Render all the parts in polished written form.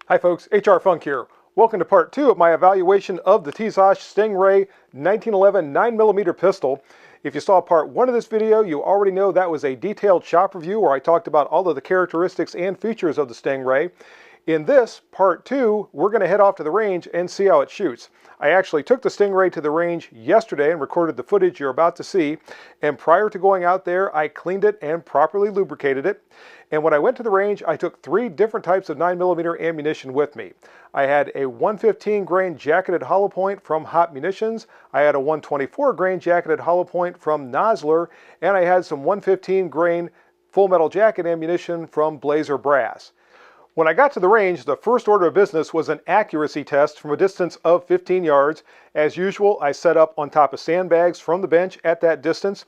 Hi folks, HR Funk here. Welcome to part 2 of my evaluation of the Tisas Stingray 1911 9mm pistol. If you saw part 1 of this video, you already know that was a detailed shop review where I talked about all of the characteristics and features of the Stingray. In this, part 2, we're going to head off to the range and see how it shoots. I actually took the Stingray to the range yesterday and recorded the footage you're about to see. And prior to going out there, I cleaned it and properly lubricated it. And when I went to the range, I took 3 different types of 9mm ammunition with me. I had a 115 grain jacketed hollow point from Hot Munitions, I had a 124 grain jacketed hollow point from Nosler, and I had some 115 grain full metal jacket ammunition from Blazer Brass. When I got to the range, the first order of business was an accuracy test from a distance of 15 yards. As usual, I set up on top of sandbags from the bench at that distance.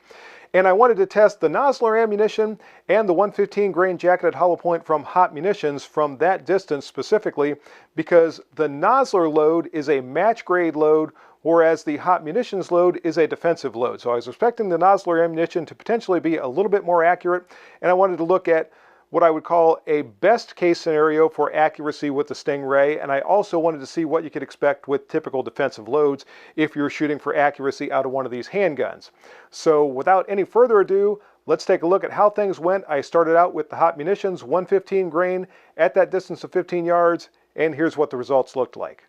And I wanted to test the Nosler ammunition and the 115 grain jacketed hollow point from Hot Munitions from that distance specifically because the Nosler load is a match grade load, whereas the Hot Munitions load is a defensive load. So I was expecting the Nosler ammunition to potentially be a little bit more accurate, and I wanted to look at what I would call a best case scenario for accuracy with the Stingray, and I also wanted to see what you could expect with typical defensive loads if you're shooting for accuracy out of one of these handguns. So without any further ado, let's take a look at how things went. I started out with the Hot Munitions 115 grain at that distance of 15 yards, and here's what the results looked like.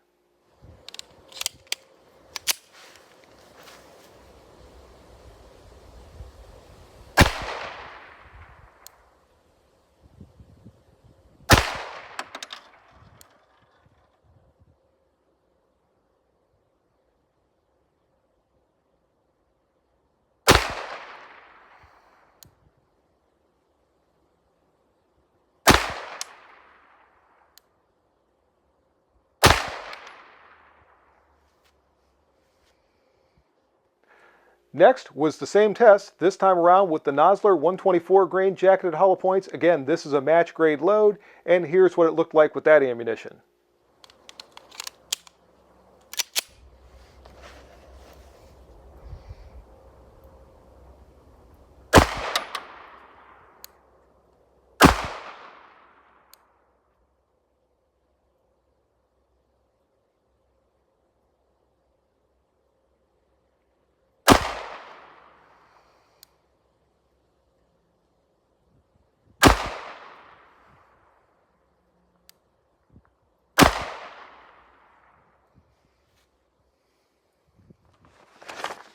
Next was the same test, this time around with the Nosler 124 grain jacketed hollow points. Again, this is a match grade load, and here's what it looked like with that ammunition.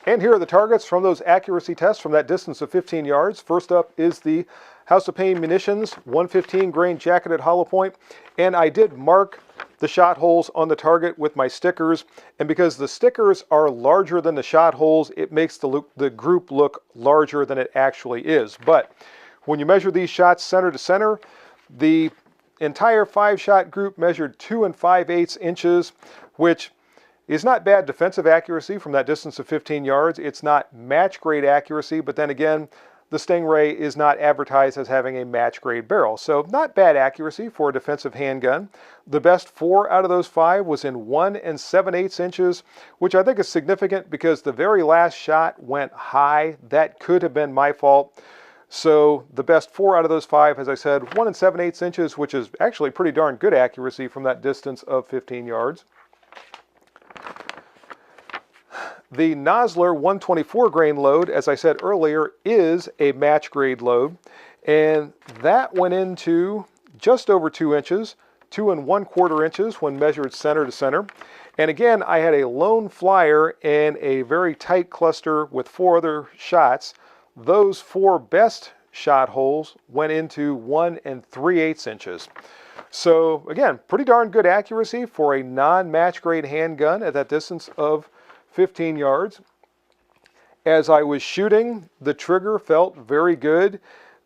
And here are the targets from those accuracy tests from that distance of 15 yards. First up is the House of Pain Munitions 115 grain jacketed hollow point. And I did mark the shot holes on the target with my stickers. And because the stickers are larger than the shot holes, it makes the group look larger than it actually is. But when you measure these shots center to center, the entire 5-shot group measured 2 5/8 inches, which is not bad defensive accuracy from that distance of 15 yards. It's not match grade accuracy, but then again, the Stingray is not advertised as having a match grade barrel. So not bad accuracy for a defensive handgun. The best 4 out of those 5 was in 1 7/8 inches, which I think is significant because the very last shot went high. That could have been my fault. So the best 4 out of those 5, as I said, 1 7/8 inches, which is actually pretty darn good accuracy from that distance of 15 yards. The Nosler 124 grain load, as I said earlier, is a match grade load, and that went into just over 2 inches, 2 1/4 inches when measured center to center. And again, I had a lone flyer and a very tight cluster with 4 other shots. Those 4 best shot holes went into 1 3/8 inches. So again, pretty darn good accuracy for a non-match grade handgun at that distance of 15 yards. As I was shooting, the trigger felt very good.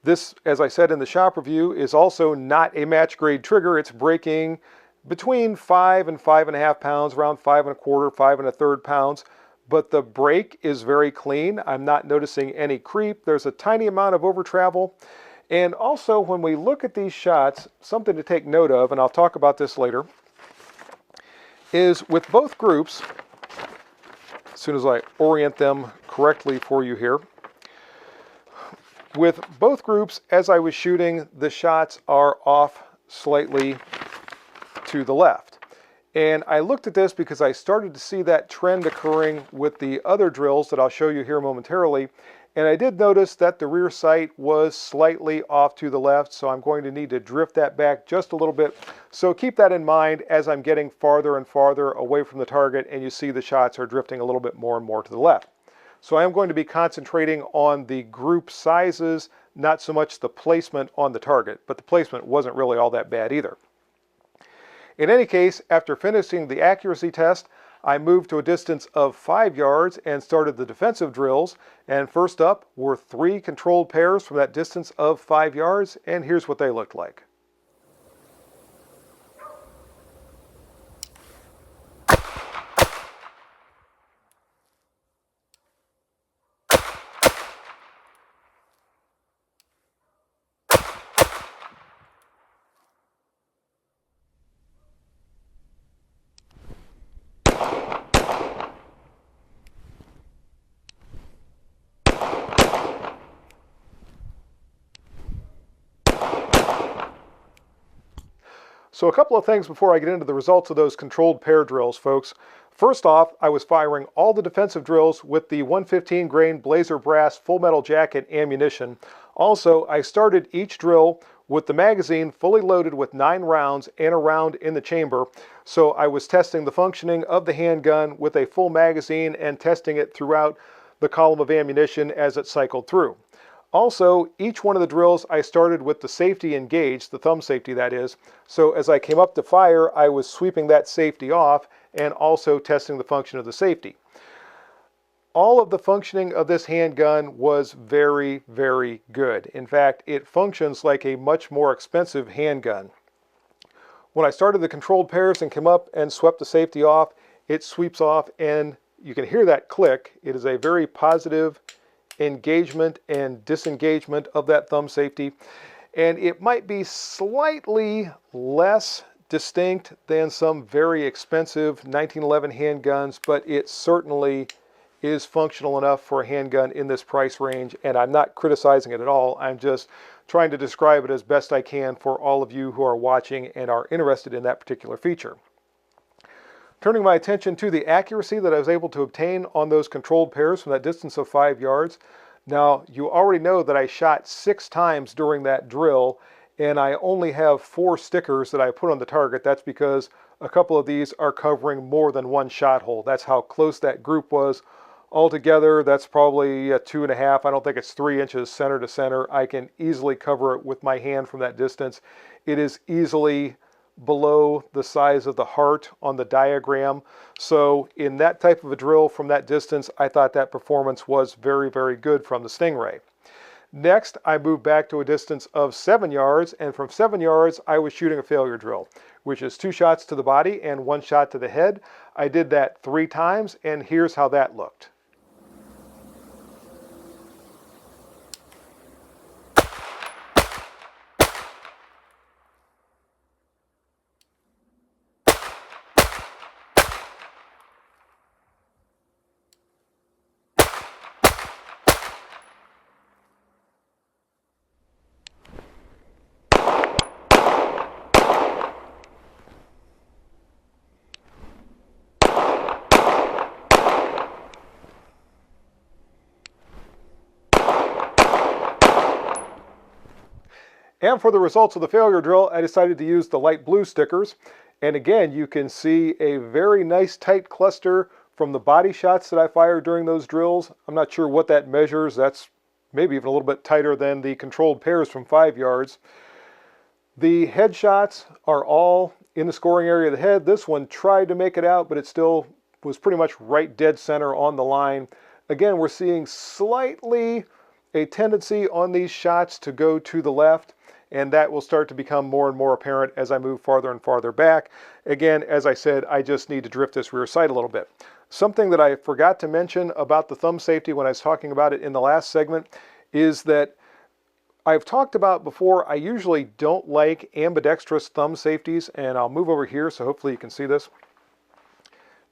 This, as I said in the shop review, is also not a match grade trigger. It's breaking between 5 and 5.5 pounds, around 5 1/4, 5 1/3 pounds. But the break is very clean. I'm not noticing any creep. There's a tiny amount of over travel. And also, when we look at these shots, something to take note of, and I'll talk about this later, is with both groups, as soon as I orient them correctly for you here, with both groups, as I was shooting, the shots are off slightly to the left. And I looked at this because I started to see that trend occurring with the other drills that I'll show you here momentarily. And I did notice that the rear sight was slightly off to the left, so I'm going to need to drift that back just a little bit. So keep that in mind as I'm getting farther and farther away from the target, and you see the shots are drifting a little bit more and more to the left. So I am going to be concentrating on the group sizes, not so much the placement on the target, but the placement wasn't really all that bad either. In any case, after finishing the accuracy test, I moved to a distance of 5 yards and started the defensive drills. And first up were 3 controlled pairs from that distance of 5 yards, and here's what they looked like. So a couple of things before I get into the results of those controlled pair drills, folks. First off, I was firing all the defensive drills with the 115 grain Blazer Brass Full Metal Jacket ammunition. Also, I started each drill with the magazine fully loaded with 9 rounds and a round in the chamber. So I was testing the functioning of the handgun with a full magazine and testing it throughout the column of ammunition as it cycled through. Also, each one of the drills I started with the safety engaged, the thumb safety that is, so as I came up to fire, I was sweeping that safety off and also testing the function of the safety. All of the functioning of this handgun was very, very good. In fact, it functions like a much more expensive handgun. When I started the controlled pairs and came up and swept the safety off, it sweeps off and you can hear that click. It is a very positive engagement and disengagement of that thumb safety, and it might be slightly less distinct than some very expensive 1911 handguns, but it certainly is functional enough for a handgun in this price range, and I'm not criticizing it at all. I'm just trying to describe it as best I can for all of you who are watching and are interested in that particular feature. Turning my attention to the accuracy that I was able to obtain on those controlled pairs from that distance of 5 yards. Now, you already know that I shot 6 times during that drill, and I only have 4 stickers that I put on the target. That's because a couple of these are covering more than one shot hole. That's how close that group was. Altogether, that's probably 2.5, I don't think it's 3 inches center to center. I can easily cover it with my hand from that distance. It is easily below the size of the heart on the diagram. So in that type of a drill from that distance, I thought that performance was very, very good from the Stingray. Next, I moved back to a distance of 7 yards, and from 7 yards, I was shooting a failure drill, which is 2 shots to the body and 1 shot to the head. I did that 3 times, and here's how that looked. And for the results of the failure drill, I decided to use the light blue stickers. And again, you can see a very nice tight cluster from the body shots that I fired during those drills. I'm not sure what that measures. That's maybe even a little bit tighter than the controlled pairs from 5 yards. The headshots are all in the scoring area of the head. This one tried to make it out, but it still was pretty much right dead center on the line. Again, we're seeing slightly a tendency on these shots to go to the left, and that will start to become more and more apparent as I move farther and farther back. Again, as I said, I just need to drift this rear sight a little bit. Something that I forgot to mention about the thumb safety when I was talking about it in the last segment is that I've talked about before, I usually don't like ambidextrous thumb safeties, and I'll move over here so hopefully you can see this,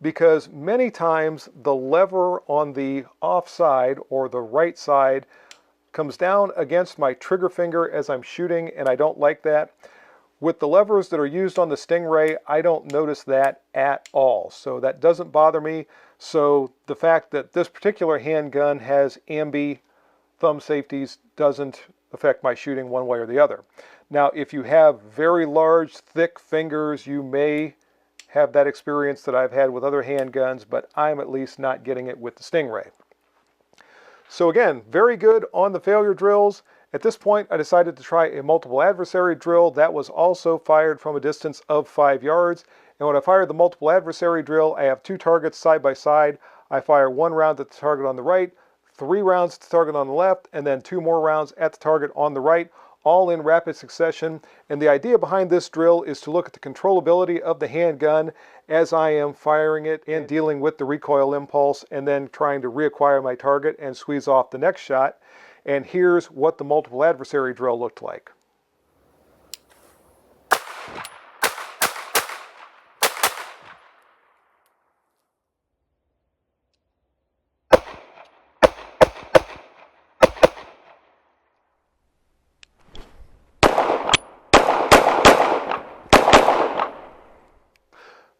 because many times the lever on the off side or the right side comes down against my trigger finger as I'm shooting, and I don't like that. With the levers that are used on the Stingray, I don't notice that at all. So that doesn't bother me. So the fact that this particular handgun has ambi thumb safeties doesn't affect my shooting one way or the other. Now, if you have very large, thick fingers, you may have that experience that I've had with other handguns, but I'm at least not getting it with the Stingray. So again, very good on the failure drills. At this point, I decided to try a multiple adversary drill that was also fired from a distance of 5 yards. And when I fired the multiple adversary drill, I have two targets side by side. I fire one round at the target on the right, 3 rounds at the target on the left, and then 2 more rounds at the target on the right, all in rapid succession. And the idea behind this drill is to look at the controllability of the handgun as I am firing it and dealing with the recoil impulse and then trying to reacquire my target and squeeze off the next shot. And here's what the multiple adversary drill looked like.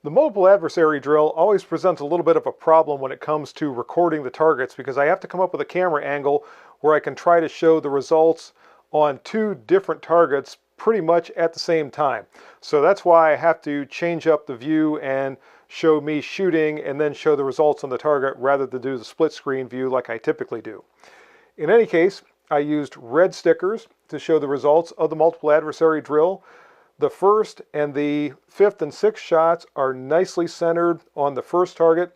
The multiple adversary drill always presents a little bit of a problem when it comes to recording the targets, because I have to come up with a camera angle where I can try to show the results on 2 different targets pretty much at the same time. So that's why I have to change up the view and show me shooting and then show the results on the target rather than do the split screen view like I typically do. In any case, I used red stickers to show the results of the multiple adversary drill. The first and the 5th and 6th shots are nicely centered on the first target.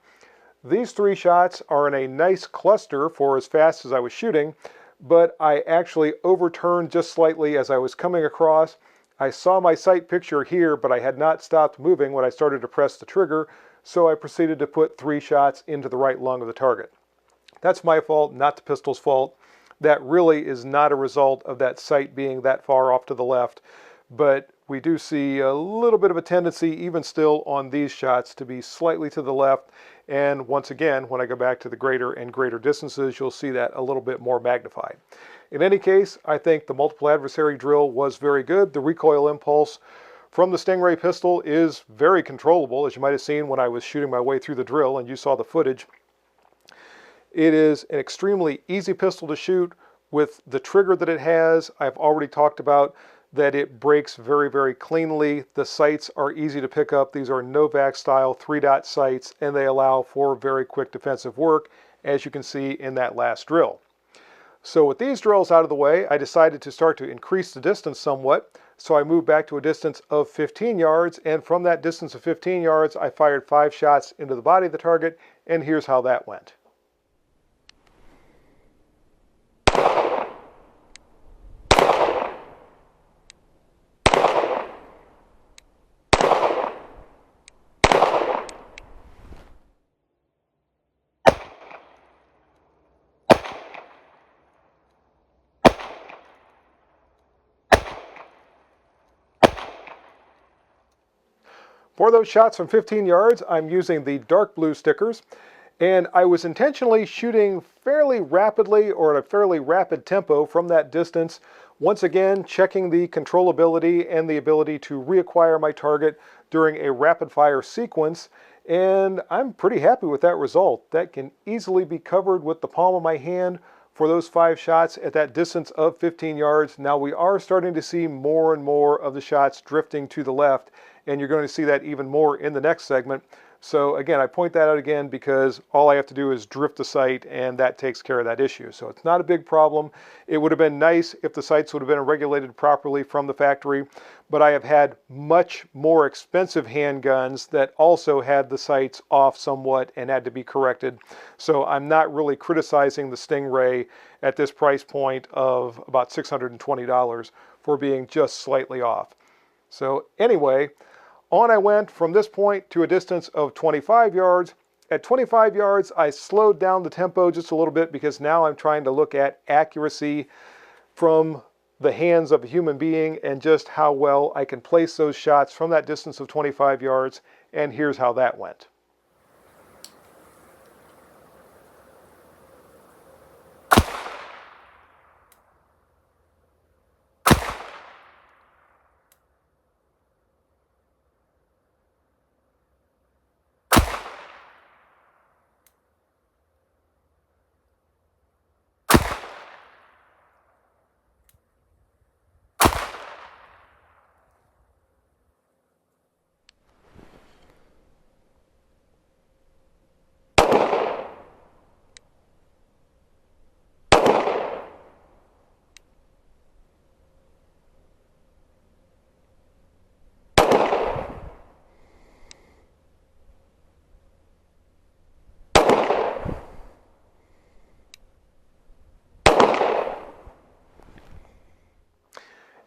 These 3 shots are in a nice cluster for as fast as I was shooting, but I actually overturned just slightly as I was coming across. I saw my sight picture here, but I had not stopped moving when I started to press the trigger, so I proceeded to put 3 shots into the right lung of the target. That's my fault, not the pistol's fault. That really is not a result of that sight being that far off to the left, but we do see a little bit of a tendency, even still on these shots, to be slightly to the left. And once again, when I go back to the greater and greater distances, you'll see that a little bit more magnified. In any case, I think the multiple adversary drill was very good. The recoil impulse from the Stingray pistol is very controllable, as you might have seen when I was shooting my way through the drill and you saw the footage. It is an extremely easy pistol to shoot with the trigger that it has. I've already talked about that it breaks very, very cleanly. The sights are easy to pick up. These are Novak style 3-dot sights, and they allow for very quick defensive work, as you can see in that last drill. So with these drills out of the way, I decided to start to increase the distance somewhat. So I moved back to a distance of 15 yards, and from that distance of 15 yards, I fired 5 shots into the body of the target, and here's how that went. For those shots from 15 yards, I'm using the dark blue stickers, and I was intentionally shooting fairly rapidly or at a fairly rapid tempo from that distance, once again checking the controllability and the ability to reacquire my target during a rapid fire sequence, and I'm pretty happy with that result. That can easily be covered with the palm of my hand for those 5 shots at that distance of 15 yards. Now we are starting to see more and more of the shots drifting to the left, and you're going to see that even more in the next segment. So again, I point that out again because all I have to do is drift the sight, and that takes care of that issue. So it's not a big problem. It would have been nice if the sights would have been regulated properly from the factory, but I have had much more expensive handguns that also had the sights off somewhat and had to be corrected. So I'm not really criticizing the Stingray at this price point of about $620 for being just slightly off. So anyway, on I went from this point to a distance of 25 yards. At 25 yards, I slowed down the tempo just a little bit because now I'm trying to look at accuracy from the hands of a human being and just how well I can place those shots from that distance of 25 yards. And here's how that went.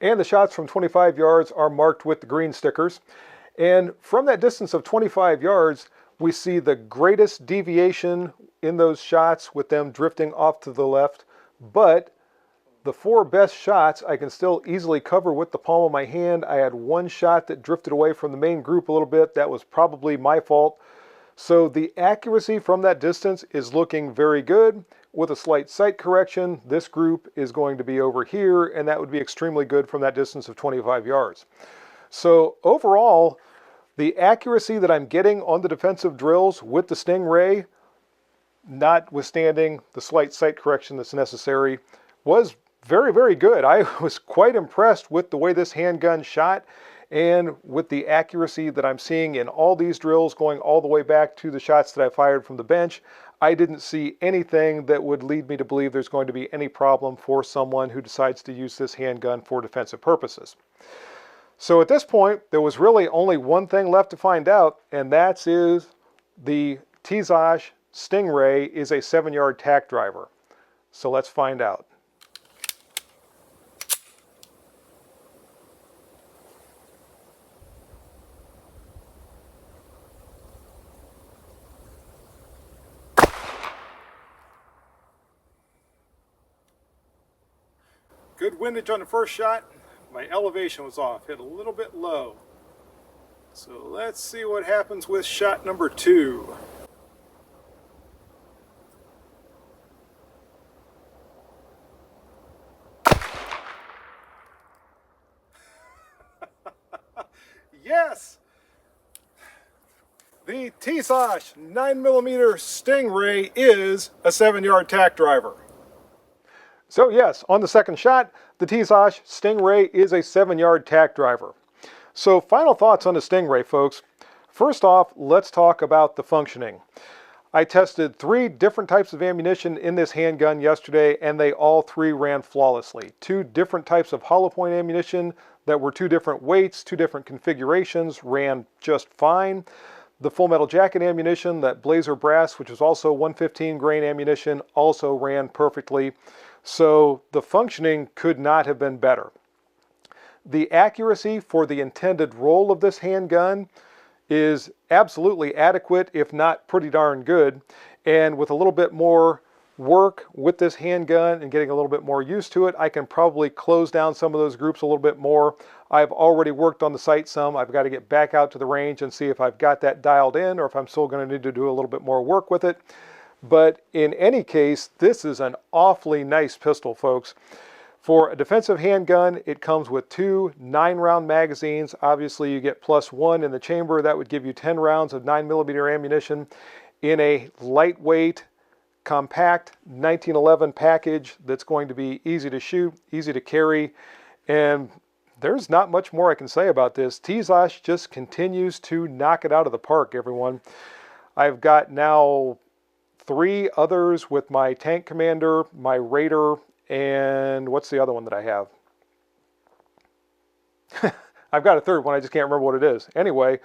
and the shots from 25 yards are marked with the green stickers. And from that distance of 25 yards, we see the greatest deviation in those shots with them drifting off to the left, but the 4 best shots I can still easily cover with the palm of my hand. I had one shot that drifted away from the main group a little bit. That was probably my fault. So the accuracy from that distance is looking very good. With a slight sight correction, this group is going to be over here, and that would be extremely good from that distance of 25 yards. So overall, the accuracy that I'm getting on the defensive drills with the Stingray, notwithstanding the slight sight correction that's necessary, was very, very good. I was quite impressed with the way this handgun shot and with the accuracy that I'm seeing in all these drills going all the way back to the shots that I fired from the bench. I didn't see anything that would lead me to believe there's going to be any problem for someone who decides to use this handgun for defensive purposes. So at this point, there was really only one thing left to find out, and that is the Tisas Stingray is a 7-yard tack driver. So let's find out. Good windage on the first shot. My elevation was off, hit a little bit low. So let's see what happens with shot number 2. Yes! The Tisas 9mm Stingray is a 7-yard tack driver. So yes, on the second shot, the Tisas Stingray is a 7-yard tack driver. So final thoughts on the Stingray, folks. First off, let's talk about the functioning. I tested 3 different types of ammunition in this handgun yesterday, and they all 3 ran flawlessly. 2 different types of hollow point ammunition that were 2 different weights, 2 different configurations, ran just fine. The full metal jacket ammunition, that Blazer brass, which is also 115 grain ammunition, also ran perfectly. So the functioning could not have been better. The accuracy for the intended role of this handgun is absolutely adequate, if not pretty darn good. And with a little bit more work with this handgun and getting a little bit more used to it, I can probably close down some of those groups a little bit more. I've already worked on the sight some. I've got to get back out to the range and see if I've got that dialed in or if I'm still going to need to do a little bit more work with it. But in any case, this is an awfully nice pistol, folks. For a defensive handgun, it comes with 2 9-round magazines. Obviously, you get +1 in the chamber. That would give you 10 rounds of 9mm ammunition in a lightweight, compact 1911 package that's going to be easy to shoot, easy to carry, and there's not much more I can say about this. Tisas just continues to knock it out of the park, everyone. I've got now 3 others with my Tank Commander, my Raider, and what's the other one that I have? I've got a third one, I just can't remember what it is. Anyway,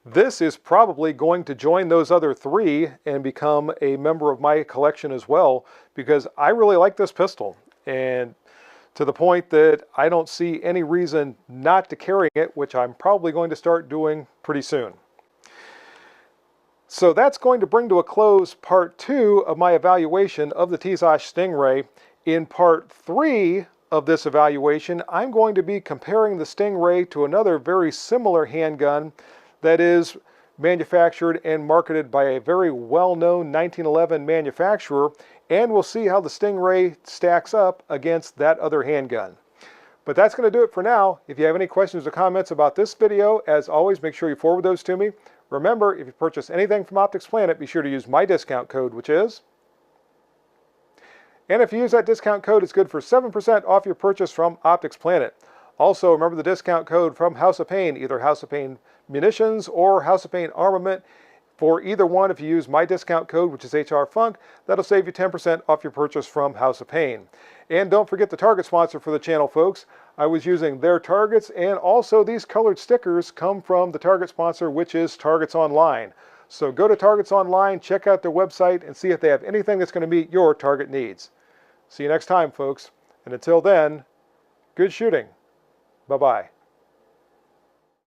this is probably going to join those other 3 and become a member of my collection as well, because I really like this pistol, and to the point that I don't see any reason not to carry it, which I'm probably going to start doing pretty soon. So that's going to bring to a close part 2 of my evaluation of the Tisas Stingray. In part 3 of this evaluation, I'm going to be comparing the Stingray to another very similar handgun that is manufactured and marketed by a very well-known 1911 manufacturer, and we'll see how the Stingray stacks up against that other handgun. But that's going to do it for now. If you have any questions or comments about this video, as always, make sure you forward those to me. Remember, if you purchase anything from Optics Planet, be sure to use my discount code, which is... And if you use that discount code, it's good for 7% off your purchase from Optics Planet. Also, remember the discount code from House of Pain, either House of Pain Munitions or House of Pain Armament. For either one, if you use my discount code, which is HRFUNK, that'll save you 10% off your purchase from House of Pain. And don't forget the Target sponsor for the channel, folks. I was using their Targets, and also these colored stickers come from the Target sponsor, which is Targets Online. So go to Targets Online, check out their website, and see if they have anything that's going to meet your Target needs. See you next time, folks. And until then, good shooting. Bye-bye.